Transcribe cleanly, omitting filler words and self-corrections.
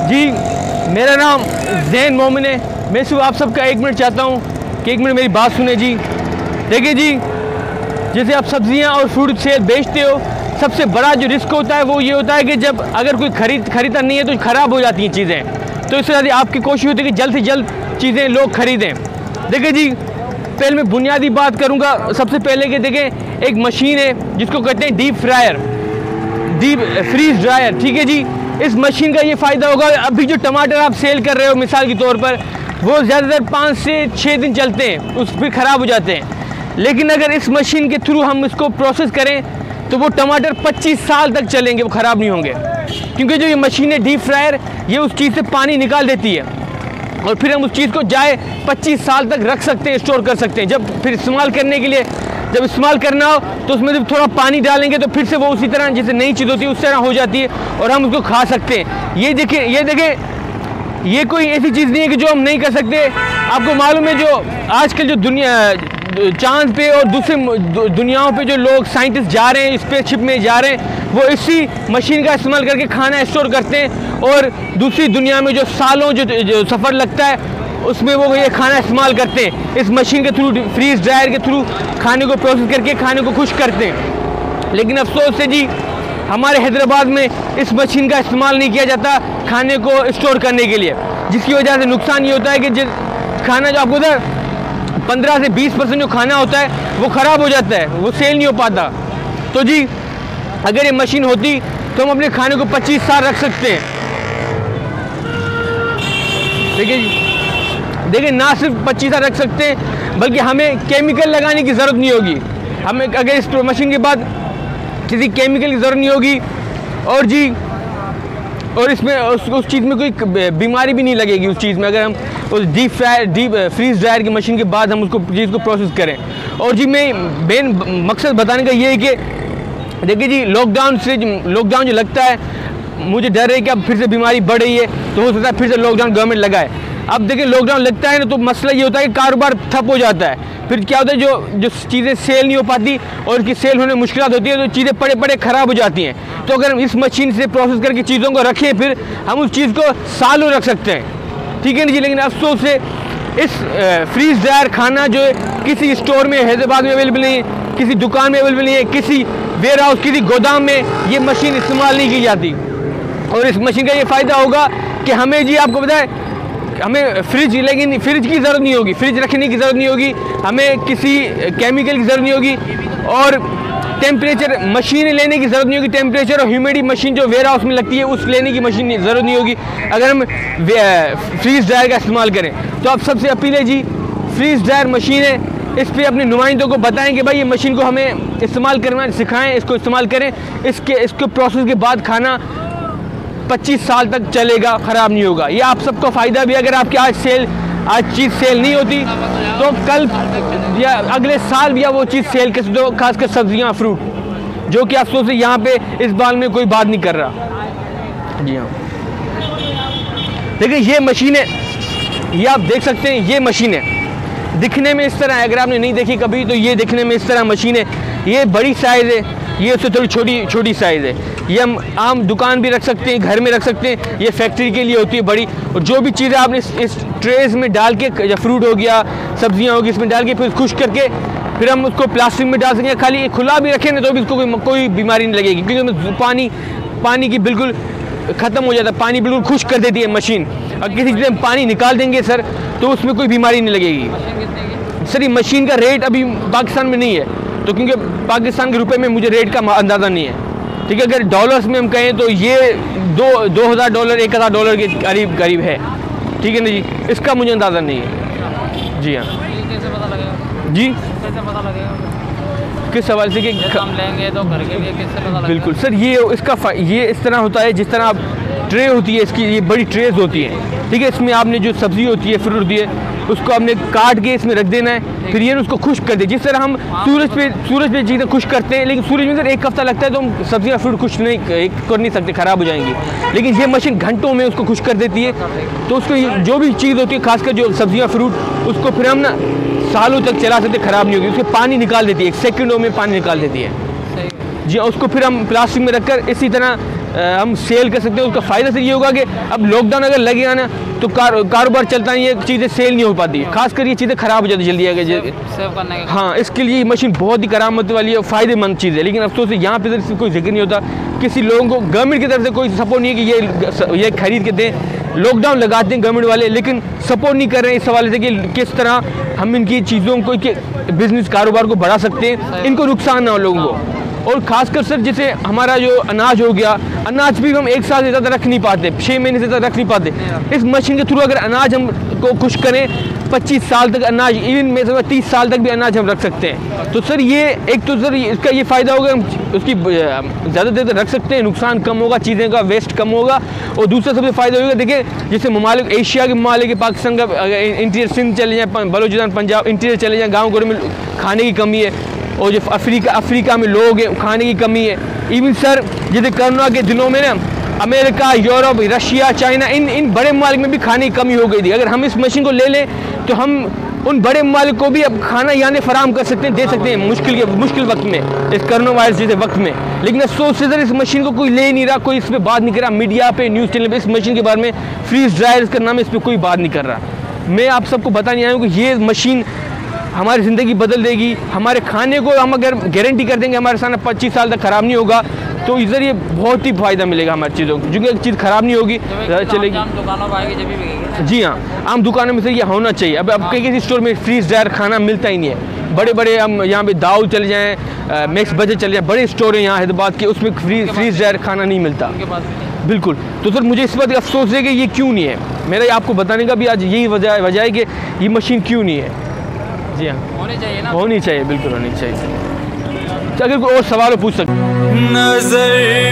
जी, मेरा नाम ज़ैन मोमिन है। मैं सिर्फ आप सबका 1 मिनट चाहता हूँ कि 1 मिनट मेरी बात सुने जी। देखिए जी, जैसे आप सब्जियाँ और फ्रूट से बेचते हो, सबसे बड़ा जो रिस्क होता है वो ये होता है कि जब अगर कोई खरीदता नहीं है तो ख़राब हो जाती हैं चीज़ें। तो इससे ज़्यादा आपकी कोशिश होती है कि जल्द से जल्द चीज़ें लोग ख़रीदें। देखिए जी, पहले मैं बुनियादी बात करूँगा। सबसे पहले कि देखें, एक मशीन है जिसको कहते हैं डीप फ्रीज ड्रायर। ठीक है जी, इस मशीन का ये फ़ायदा होगा, अभी जो टमाटर आप सेल कर रहे हो मिसाल के तौर पर, वो ज़्यादातर 5 से 6 दिन चलते हैं, उस फिर ख़राब हो जाते हैं। लेकिन अगर इस मशीन के थ्रू हम इसको प्रोसेस करें तो वो टमाटर 25 साल तक चलेंगे, वो ख़राब नहीं होंगे। क्योंकि जो ये मशीन है डीप फ्रायर, ये उस चीज़ से पानी निकाल देती है और फिर हम उस चीज़ को जाए 25 साल तक रख सकते हैं, स्टोर कर सकते हैं। जब फिर इस्तेमाल करने के लिए जब इस्तेमाल करना हो तो उसमें जब थोड़ा पानी डालेंगे तो फिर से वो उसी तरह जैसे नई चीज़ होती है उस तरह हो जाती है और हम उसको खा सकते हैं। ये देखें, ये कोई ऐसी चीज़ नहीं है कि जो हम नहीं कर सकते। आपको मालूम है, जो आजकल जो दुनिया चांद पे और दूसरे दुनियाओं पे जो लोग साइंटिस्ट जा रहे हैं, स्पेसशिप में जा रहे हैं, वो इसी मशीन का इस्तेमाल करके खाना स्टोर करते हैं और दूसरी दुनिया में जो सालों जो सफ़र लगता है उसमें वो ये खाना इस्तेमाल करते हैं। इस मशीन के थ्रू, फ्रीज ड्रायर के थ्रू खाने को प्रोसेस करके खाने को खुश करते हैं। लेकिन अफसोस है जी, हमारे हैदराबाद में इस मशीन का इस्तेमाल नहीं किया जाता खाने को स्टोर करने के लिए, जिसकी वजह से नुकसान ये होता है कि खाना जो आपको उधर 15 से 20% जो खाना होता है वो ख़राब हो जाता है, वो सेल नहीं हो पाता। तो जी, अगर ये मशीन होती तो हम अपने खाने को 25 साल रख सकते हैं। देखिए, ना सिर्फ 25 साल रख सकते हैं बल्कि हमें केमिकल लगाने की ज़रूरत नहीं होगी। हमें अगर इस मशीन के बाद किसी केमिकल की ज़रूरत नहीं होगी और जी, और इसमें उस चीज़ में कोई बीमारी भी नहीं लगेगी उस चीज़ में, अगर हम उस डीप फ्रीज ड्रायर की मशीन के बाद हम उसको चीज़ को प्रोसेस करें। और जी, मैं मेन मकसद बताने का ये है कि देखिए जी, लॉकडाउन जो लगता है, मुझे डर है कि अब फिर से बीमारी बढ़ रही है, तो हो सकता है फिर से लॉकडाउन गवर्नमेंट लगाए। अब देखिए, लॉकडाउन लगता है ना तो मसला ये होता है कि कारोबार ठप हो जाता है। फिर क्या होता है, जो चीज़ें सेल नहीं हो पाती और उसकी सेल होने में मुश्किल होती है, तो चीज़ें पड़े ख़राब हो जाती हैं। तो अगर हम इस मशीन से प्रोसेस करके चीज़ों को रखें, फिर हम उस चीज़ को सालों रख सकते हैं। ठीक है ना जी। लेकिन अफसोस से इस फ्रीज ड्रायर खाना जो है किसी स्टोर में हैदराबाद में अवेलेबल नहीं है, किसी दुकान में अवेलेबल नहीं है, किसी वेयर हाउस, किसी गोदाम में ये मशीन इस्तेमाल नहीं की जाती। और इस मशीन का ये फ़ायदा होगा कि हमें जी, आपको बताए, हमें लेकिन फ्रिज की ज़रूरत नहीं होगी, फ्रिज रखने की ज़रूरत नहीं होगी, हमें किसी केमिकल की ज़रूरत नहीं होगी और टेम्परेचर मशीन लेने की ज़रूरत नहीं होगी। टेम्परेचर और ह्यूमिडिटी मशीन जो वेयर हाउस में लगती है उस लेने की मशीन ज़रूरत नहीं होगी अगर हम फ्रीज ड्रायर का इस्तेमाल करें। तो अब सबसे अपील है जी, फ्रीज ड्रायर मशीन है, इस पर अपने नुमाइंदों को बताएं कि भाई ये मशीन को हमें इस्तेमाल करना सिखाएं, इसको इस्तेमाल करें। इसके प्रोसेस के बाद खाना 25 साल तक चलेगा, ख़राब नहीं होगा। ये आप सबको फ़ायदा भी, अगर आपकी आज चीज़ सेल नहीं होती तो कल या अगले साल भी वो चीज़ सेल कर दो, खासकर सब्जियां, फ्रूट, जो कि आप सोचें यहाँ पे इस बाल में कोई बात नहीं कर रहा। जी हाँ, देखिए, ये मशीन है, ये आप देख सकते हैं, ये मशीन है, दिखने में इस तरह है। अगर आपने नहीं देखी कभी तो ये दिखने में इस तरह मशीन है। ये बड़ी साइज़ है, ये उससे थोड़ी छोटी साइज़ है। ये हम आम दुकान भी रख सकते हैं, घर में रख सकते हैं। ये फैक्ट्री के लिए होती है बड़ी, और जो भी चीज़ें आपने इस ट्रेस में डाल के, या फ्रूट हो गया, सब्जियां होगी, इसमें डाल के फिर खुश करके फिर हम उसको प्लास्टिक में डाल सकते हैं। खाली खुला भी रखें ना तो भी इसको कोई बीमारी नहीं लगेगी, क्योंकि उसमें पानी की बिल्कुल ख़त्म हो जाता है, पानी बिल्कुल खुश कर देती है मशीन। और किसी चीज़ में पानी निकाल देंगे सर तो उसमें कोई बीमारी नहीं लगेगी। सर, ये मशीन का रेट अभी पाकिस्तान में नहीं है, तो क्योंकि पाकिस्तान के रुपए में मुझे रेट का अंदाज़ा नहीं है। ठीक है, अगर डॉलर्स में हम कहें तो ये $2000 $1000 के करीब है। ठीक है ना जी, इसका मुझे अंदाज़ा नहीं है। जी हाँ। कैसे पता लगेगा जी? कैसे पता लगेगा? किस सवाल से कि हम लेंगे तो घर के लिए कैसे पता लगेगा? बिल्कुल सर, ये इस तरह होता है जिस तरह आप ट्रे होती है इसकी, ये बड़ी ट्रेज होती है। ठीक है, इसमें आपने जो सब्ज़ी होती है, फ्रूट होती है, उसको आपने काट के इसमें रख देना है, फिर ये उसको खुश्क कर दे। जिस तरह हम सूरज पे चीज़ें खुश्क करते हैं, लेकिन सूरज में सर 1 हफ्ता लगता है तो हम सब्जियाँ फ्रूट खुश्क नहीं कर नहीं सकते, ख़राब हो जाएंगी। लेकिन ये मशीन घंटों में उसको खुश्क कर देती है। तो उसको जो भी चीज़ होती है, खासकर जो सब्जियाँ फ्रूट, उसको फिर हम ना सालों तक चला सकते, ख़राब नहीं होगी। उसके पानी निकाल देती है, 1 सेकंडों में पानी निकाल देती है। जी, उसको फिर हम प्लास्टिक में रखकर इसी तरह हम सेल कर सकते हैं। उसका फ़ायदा सिर्फ ये होगा कि अब लॉकडाउन अगर लगेगा ना तो कारोबार चलता नहीं है, चीज़ें सेल नहीं हो पाती, खासकर ये चीज़ें ख़राब हो जाती जल्दी अगर सेव करने के। हाँ, इसके लिए ये मशीन बहुत ही करामत वाली है, फ़ायदेमंद चीज़ है। लेकिन अफसोस है यहाँ पे कोई जिक्र नहीं होता, किसी लोगों को गवर्नमेंट की तरफ से कोई सपोर्ट नहीं है कि ये खरीद के दें। लॉकडाउन लगाते हैं गवर्नमेंट वाले, लेकिन सपोर्ट नहीं कर रहे हैं इस हवाले से कि किस तरह हम इनकी चीज़ों को बिज़नेस कारोबार को बढ़ा सकते हैं, इनको नुकसान ना हो लोगों को। और ख़ासकर सर जैसे हमारा जो अनाज हो गया, अनाज भी हम एक साल से ज़्यादा रख नहीं पाते, 6 महीने से ज़्यादा रख नहीं पाते। इस मशीन के थ्रू अगर अनाज हम को खुश करें 25 साल तक अनाज, इवन में 30 साल तक भी अनाज हम रख सकते हैं। तो सर ये एक तो सर इसका ये फ़ायदा होगा, हम उसकी ज़्यादा देर तक रख सकते हैं, नुकसान कम होगा, चीज़ें का वेस्ट कम होगा। और दूसरा सबसे फ़ायदा होगा, देखिए जैसे ममालिक, एशिया के ममालिक, पाकिस्तान का इंटीरियर सिंध चले जाएँ, बलूचिस्तान, पंजाब इंटीरियर चले जाएँ, गाँव घरों में खाने की कमी है, और जो अफ्रीका में लोग हैं खाने की कमी है। इवन सर जैसे कोरोना के दिनों में ना अमेरिका, यूरोप, रशिया, चाइना, इन बड़े ममालिक में भी खाने की कमी हो गई थी। अगर हम इस मशीन को ले लें तो हम उन बड़े ममालिक को भी अब खाना यानी फराम कर सकते हैं, दे सकते हैं मुश्किल वक्त में, इस कोरोना वायरस जैसे वक्त में। लेकिन अफसोस से सर इस मशीन को कोई ले नहीं रहा, कोई इस पर बात नहीं कर रहा, मीडिया पे, न्यूज़ चैनल पे इस मशीन के बारे में, फ्रीज ड्रायर इसका नाम है, इस पर कोई बात नहीं कर रहा। मैं आप सबको बताने आया हूँ कि ये मशीन हमारी ज़िंदगी बदल देगी। हमारे खाने को हम अगर गारंटी कर देंगे हमारे सामने 25 साल तक ख़राब नहीं होगा, तो इस ज़रिए बहुत ही फ़ायदा मिलेगा हमारी चीज़ों को, क्योंकि एक चीज़ ख़राब नहीं होगी, चलेगी। दुकानों पर आएगी जब भी बिकेगी। जी हाँ, आम दुकानों में से ये होना चाहिए। अब कई किसी स्टोर में फ्रीज ड्रायर खाना मिलता ही नहीं है। बड़े हम यहाँ पे दाऊद चले जाएँ, मैक्स बजट चले जाएँ, बड़े स्टोर हैं यहाँ हैदराबाद के, उसमें फ्रीज ड्रायर खाना नहीं मिलता बिल्कुल। तो सर मुझे इस बात का अफसोस है कि ये क्यों नहीं है। मेरा आपको बताने का भी आज यही वजह है कि ये मशीन क्यों नहीं है। जी हाँ, होनी चाहिए ना, होनी चाहिए, बिल्कुल होनी चाहिए। तो अगर कोई और सवाल पूछ सकते नजर